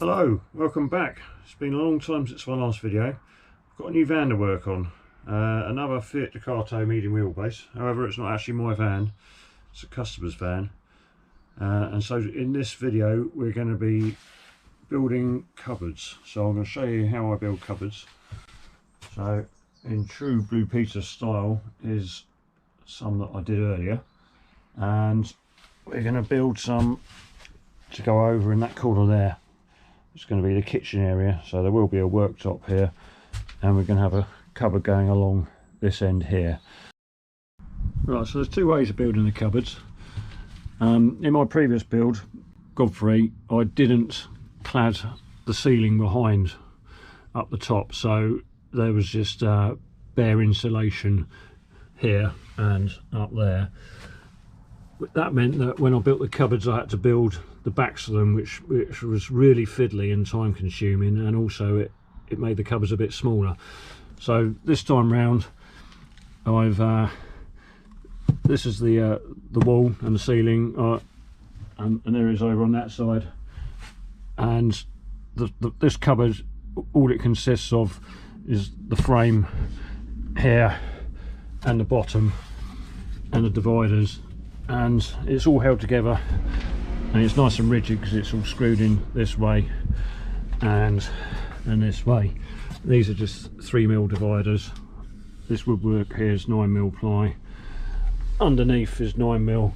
Hello, welcome back. It's been a long time since my last video. I've got a new van to work on, another Fiat Ducato medium wheelbase. However, it's not actually my van, it's a customer's van. And so in this video we're going to be building cupboards. So I'm going to show you how I build cupboards. So in true Blue Peter style is some that I did earlier, and we're going to build some to go over in that corner there. It's going to be the kitchen area, so there will be a worktop here, and we're going to have a cupboard going along this end here. Right, so there's two ways of building the cupboards. In my previous build, Godfrey, I didn't clad the ceiling behind up the top, so there was just bare insulation here and up there. That meant that when I built the cupboards I had to build the backs of them, which was really fiddly and time consuming, and also it made the cupboards a bit smaller. So this time round I've this is the wall and the ceiling, and there is over on that side, and this cupboard, all it consists of is the frame here and the bottom and the dividers, and it's all held together, and it's nice and rigid because it's all screwed in this way and this way. These are just 3mm dividers. This woodwork here is 9mm ply, underneath is 9mm,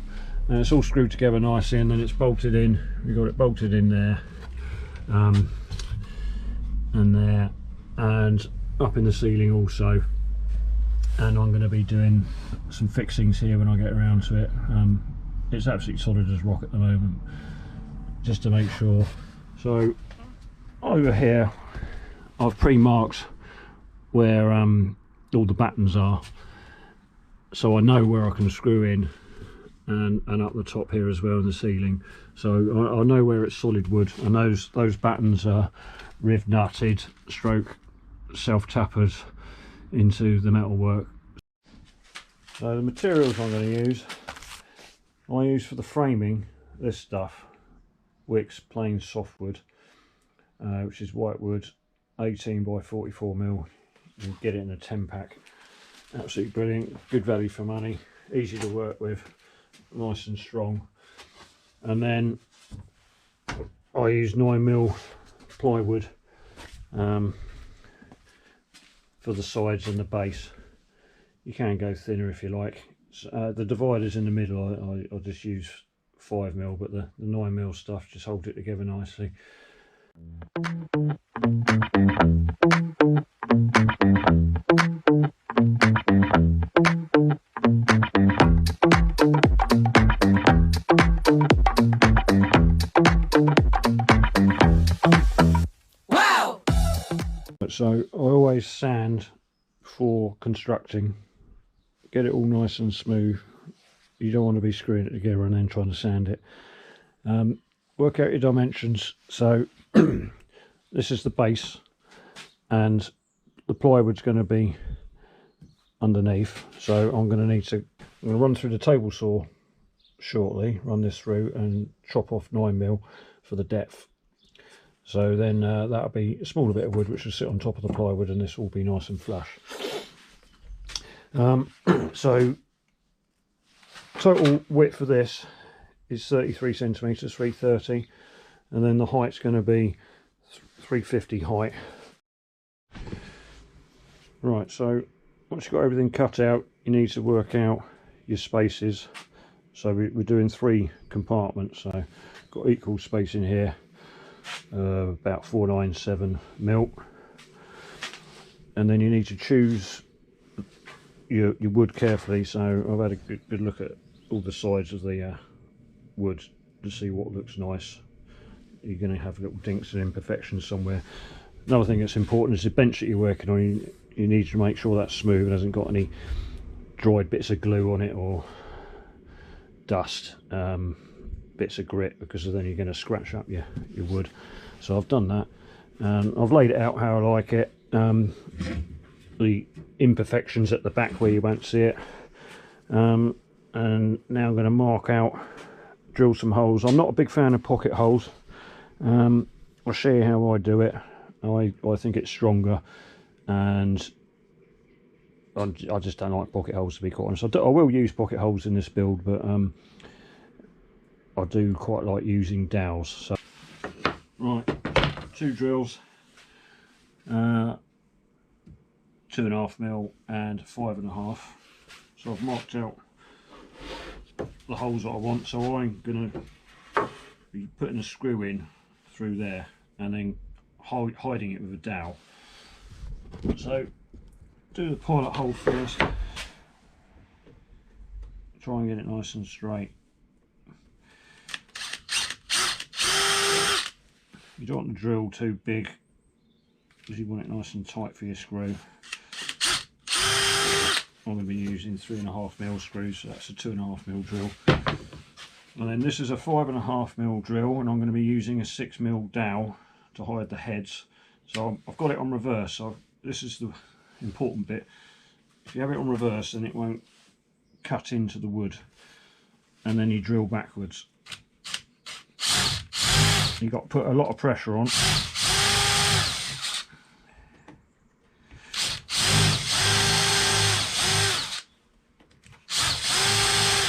and it's all screwed together nicely, and then it's bolted in. We've got it bolted in there and there, and up in the ceiling also. And I'm going to be doing some fixings here when I get around to it. It's absolutely solid as rock at the moment, just to make sure. So over here I've pre-marked where all the battens are, so I know where I can screw in, and up the top here as well in the ceiling. So I know where it's solid wood, and those battens are riv nutted stroke self-tappers into the metalwork. So the materials I'm going to use, I use for the framing this stuff, Wicks plain softwood, which is white wood, 18 by 44mm. You can get it in a 10-pack. Absolutely brilliant, good value for money, easy to work with, nice and strong. And then I use 9mm plywood for the sides and the base. You can go thinner if you like. The dividers in the middle I'll just use 5mm, but the 9mm stuff just holds it together nicely. Wow! So I always sand for constructing, get it all nice and smooth. You don't want to be screwing it together and then trying to sand it. Work out your dimensions. So this is the base, and the plywood's going to be underneath, so I'm going to run through the table saw shortly, run this through and chop off 9mm for the depth. So then that'll be a smaller bit of wood which will sit on top of the plywood, and this will be nice and flush. So total width for this is 33 centimeters, 330, and then the height's going to be 350 height. Right, so once you've got everything cut out, you need to work out your spaces. So we're doing 3 compartments, so got equal space in here, about 497mm, and then you need to choose your wood carefully. So I've had a good look at all the sides of the wood to see what looks nice. You're going to have little dinks and imperfections somewhere. Another thing that's important is the bench that you're working on. You need to make sure that's smooth and hasn't got any dried bits of glue on it or dust, bits of grit, because then you're going to scratch up your wood. So I've done that, and I've laid it out how I like it. The imperfections at the back where you won't see it, and now I'm going to mark out, drill some holes. I'm not a big fan of pocket holes. I'll show you how I do it. I think it's stronger, and I just don't like pocket holes, to be quite honest. I will use pocket holes in this build, but I do quite like using dowels. So right, 2 drills, 2.5mm and 5.5. So I've marked out the holes that I want, so I'm going to be putting a screw in through there and then hiding it with a dowel. So do the pilot hole first, try and get it nice and straight. You don't want the drill too big because you want it nice and tight for your screw. I'm going to be using 3.5mm screws, so that's a 2.5mm drill. And then this is a 5.5mm drill, and I'm going to be using a 6mm dowel to hide the heads. So I've got it on reverse, so this is the important bit. If you have it on reverse, then it won't cut into the wood, and then you drill backwards. You've got to put a lot of pressure on.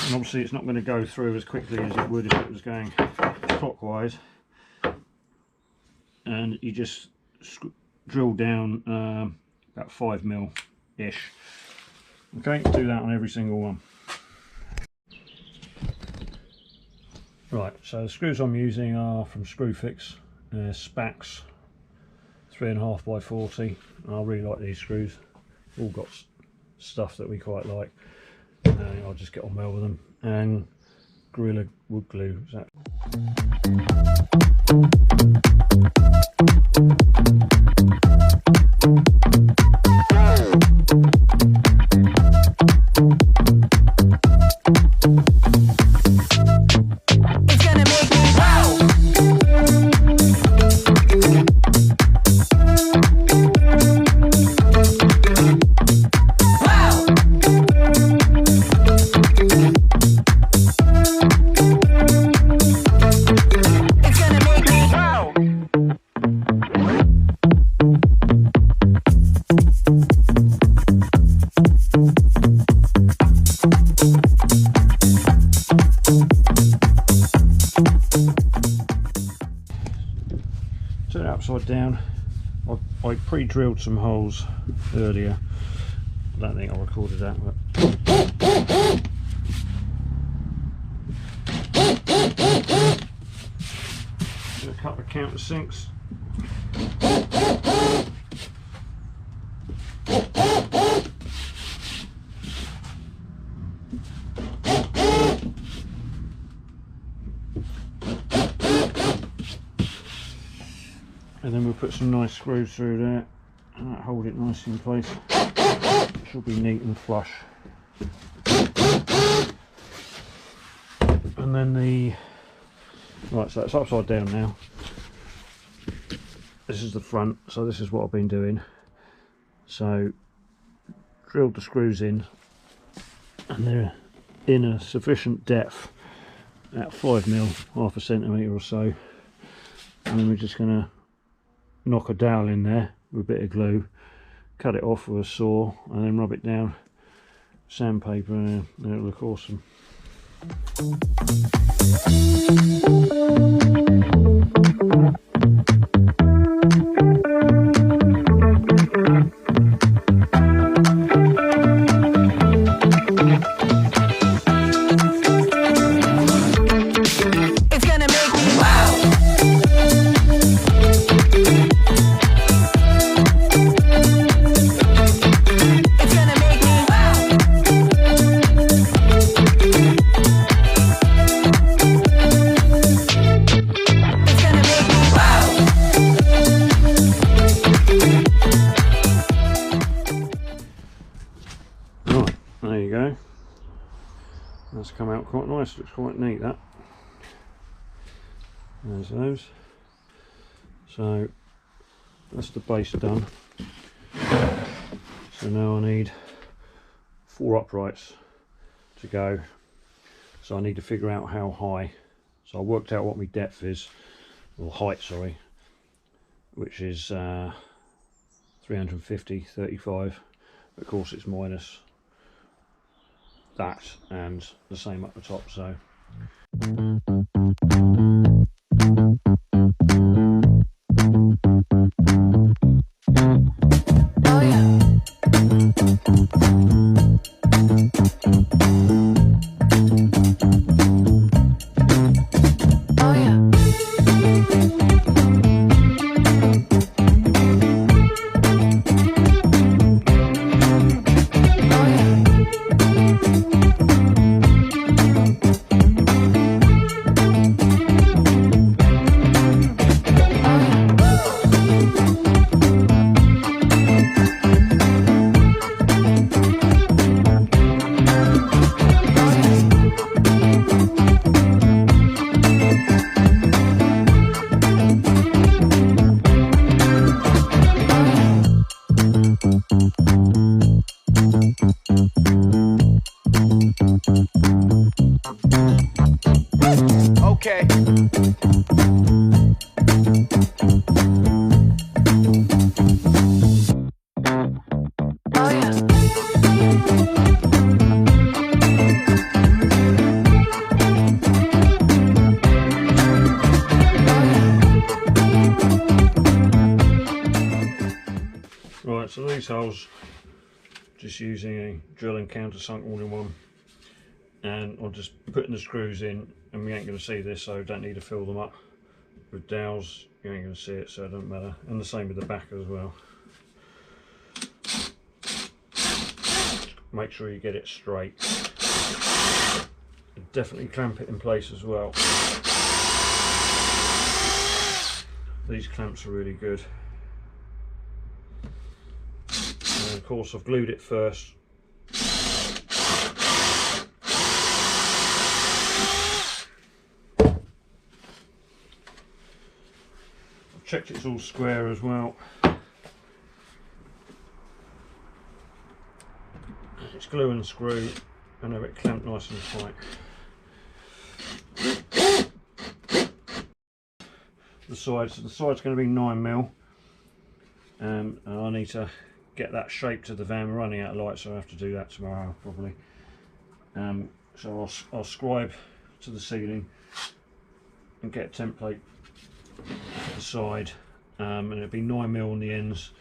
And obviously it's not going to go through as quickly as it would if it was going clockwise. And you just drill down about 5mm ish. Okay, do that on every single one. Right, so the screws I'm using are from Screwfix, Spax 3.5x40. I really like these screws, all got stuff that we quite like, and I'll just get on well with them. And Gorilla wood glue. Turn it upside down. I pre-drilled some holes earlier. I don't think I recorded that, but do a couple of countersinks. And then we'll put some nice screws through there and that'll hold it nicely in place. It should be neat and flush. And then right, so it's upside down now. This is the front, so this is what I've been doing. So drilled the screws in, and they're in a sufficient depth, at 5mm, half a centimetre or so. And then we're just going to knock a dowel in there with a bit of glue, cut it off with a saw, and then rub it down sandpaper, and it'll look awesome. There you go. That's come out quite nice, looks quite neat, that. There's those. So that's the base done. So now I need 4 uprights to go. So I need to figure out how high. So I worked out what my depth is, or height, sorry. which is 350/35. Of course it's minus that and the same up the top, so oh yeah. Oh yeah. Okay. Oh yeah. right, so these holes, just using a drill and countersunk all-in-one, and I'm just putting the screws in, and we ain't going to see this, so don't need to fill them up with dowels. You ain't going to see it, so it doesn't matter. And the same with the back as well. Make sure you get it straight. Definitely clamp it in place as well. These clamps are really good. And of course I've glued it first. I've checked it's all square as well. It's glue and screw, and have it clamped nice and tight. The sides going to be 9mm, and I need to get that shape to the van. We're running out of light, so I have to do that tomorrow probably. So I'll scribe to the ceiling and get a template for the side, and it'll be 9mm on the ends,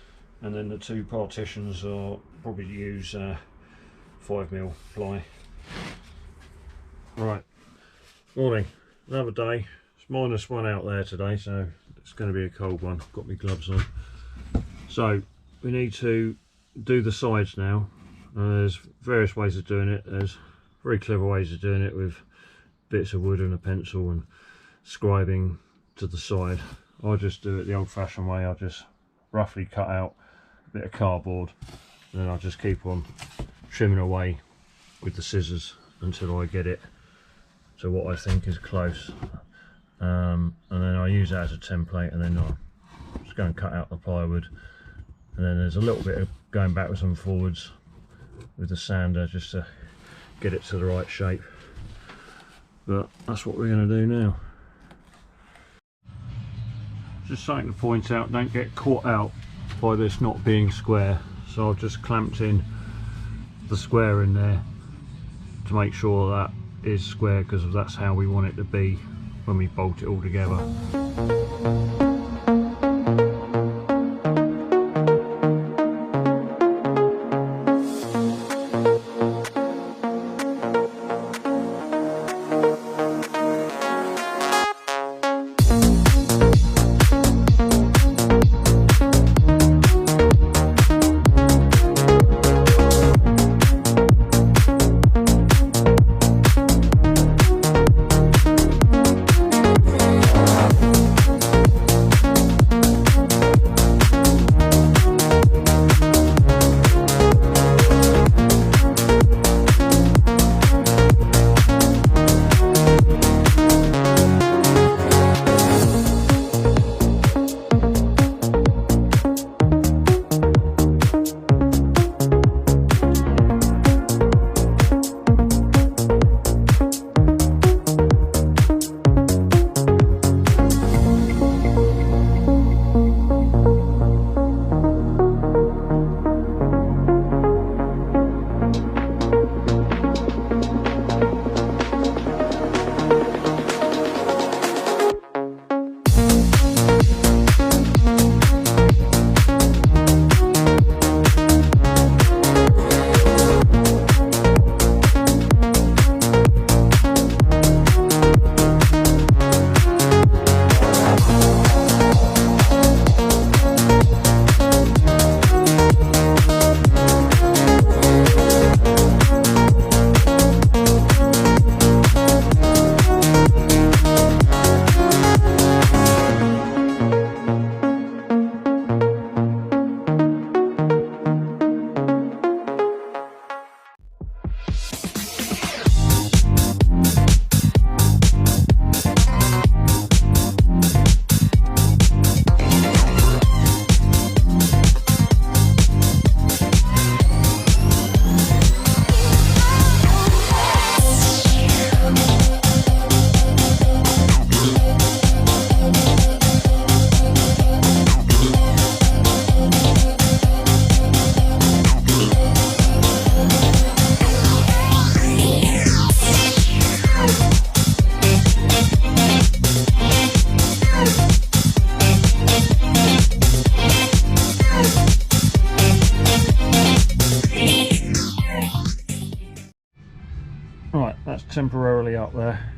and then the two partitions I'll probably use 5mm ply. Right, morning, another day. It's -1 out there today, so it's going to be a cold one. Got my gloves on. So we need to do the sides now. There's various ways of doing it. There's very clever ways of doing it with bits of wood and a pencil and scribing to the side. I just do it the old-fashioned way. I just roughly cut out a bit of cardboard, and then I just keep on trimming away with the scissors until I get it to what I think is close, and then I use that as a template, and then I just go and cut out the plywood, and then there's a little bit of going backwards and forwards with the sander just to get it to the right shape. But that's what we're going to do now. Just something to point out, don't get caught out by this not being square, so I've just clamped in the square in there to make sure that is square, because that's how we want it to be when we bolt it all together. temporarily up there,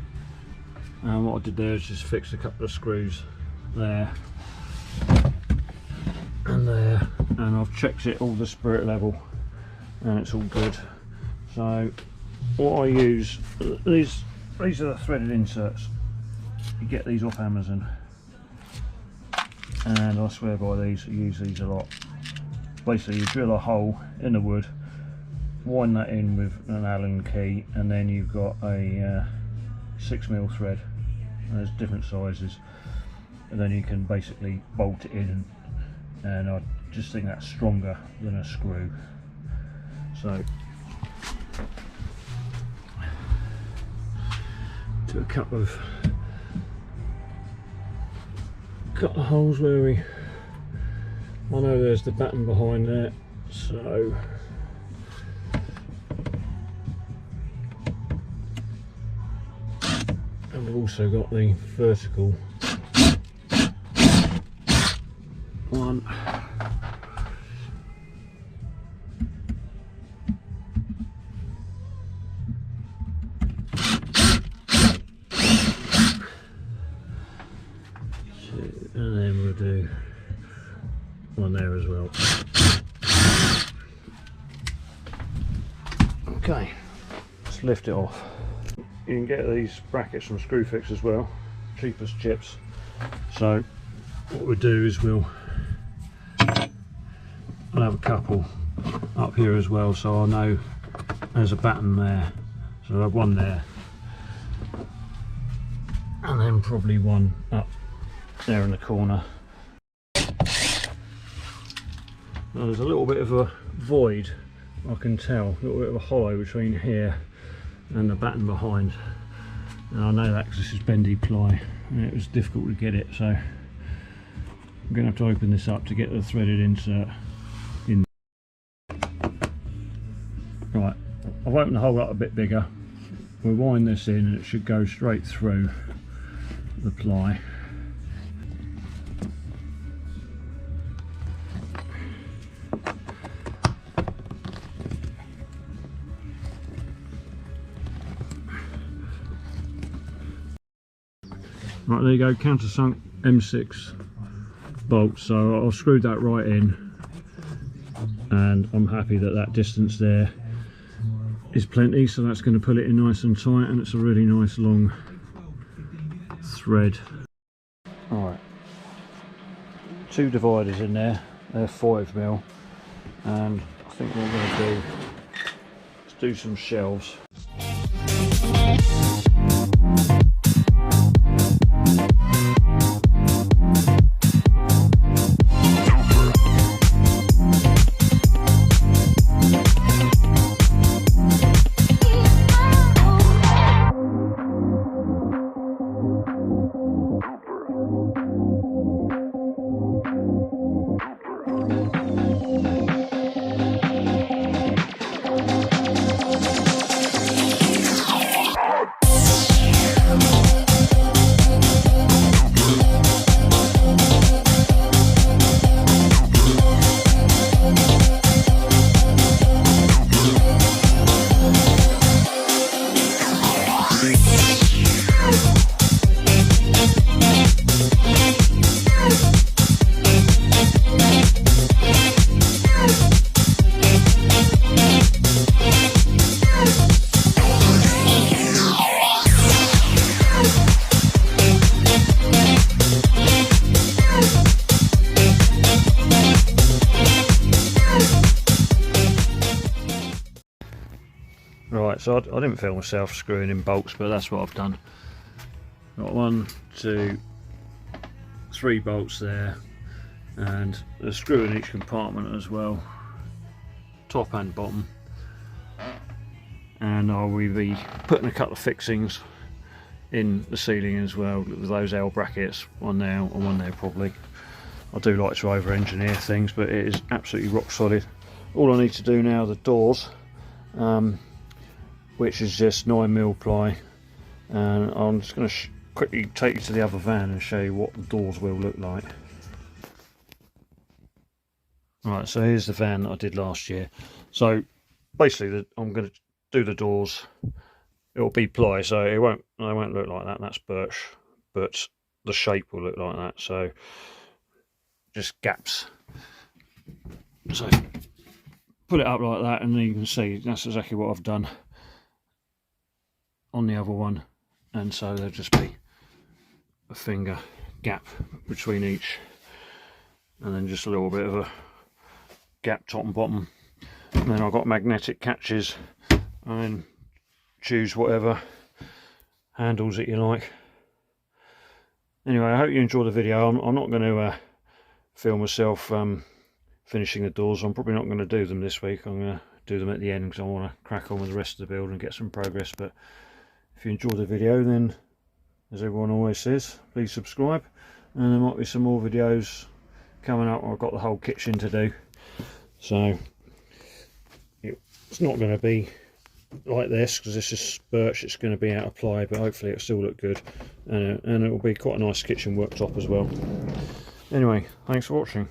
and what I did there is just fix a couple of screws there and there, and I've checked it all the spirit level and it's all good. So what I use, these are the threaded inserts. You get these off Amazon, and I swear by these. I use these a lot. Basically you drill a hole in the wood, wind that in with an Allen key, and then you've got a 6mm thread. There's different sizes, and then you can basically bolt it in, and I just think that's stronger than a screw. So do a couple of holes where I know there's the batten behind there, so and we've also got the vertical one. And then we'll do one there as well. Okay, let's lift it off. You can get these brackets from Screwfix as well, cheap as chips. So what we'll do is I'll have a couple up here as well, so I know there's a batten there. So I'll have one there, and then probably one up there in the corner. Now there's a little bit of a void, I can tell, a little bit of a hollow between here and the batten behind, and I know that because this is bendy ply and it was difficult to get it, so I'm going to have to open this up to get the threaded insert in. Right, I've opened the hole up a bit bigger. We'll wind this in and it should go straight through the ply. Right, there you go, countersunk M6 bolt. So I've screwed that right in, and I'm happy that that distance there is plenty, so that's going to pull it in nice and tight, and it's a really nice long thread. Alright, 2 dividers in there, they're 5mm, and I think what I'm going to do is do some shelves. Right, so I didn't film myself screwing in bolts, but that's what I've done. Got 1, 2, 3 bolts there, and a screw in each compartment as well, top and bottom. And I will be putting a couple of fixings in the ceiling as well, with those L brackets, one there and one there probably. I do like to over engineer things, but it is absolutely rock solid. All I need to do now are the doors, which is just 9mm ply, and I'm just going to quickly take you to the other van and show you what the doors will look like. Right, so here's the van that I did last year. So basically I'm going to do the doors it'll be ply, so it won't look like that. That's birch, but the shape will look like that. So just gaps. So put it up like that, and then you can see that's exactly what I've done on the other one. And so there'll just be a finger gap between each, and then just a little bit of a gap top and bottom. And then I've got magnetic catches, and then choose whatever handles that you like. Anyway, I hope you enjoyed the video. I'm not going to film myself finishing the doors. I'm probably not going to do them this week. I'm going to do them at the end because I want to crack on with the rest of the build and get some progress. But if you enjoyed the video, then as everyone always says, please subscribe, and there might be some more videos coming up. I've got the whole kitchen to do, so it's not going to be like this because this is birch. It's going to be out of ply, but hopefully it'll still look good, and it will be quite a nice kitchen worktop as well. Anyway, thanks for watching.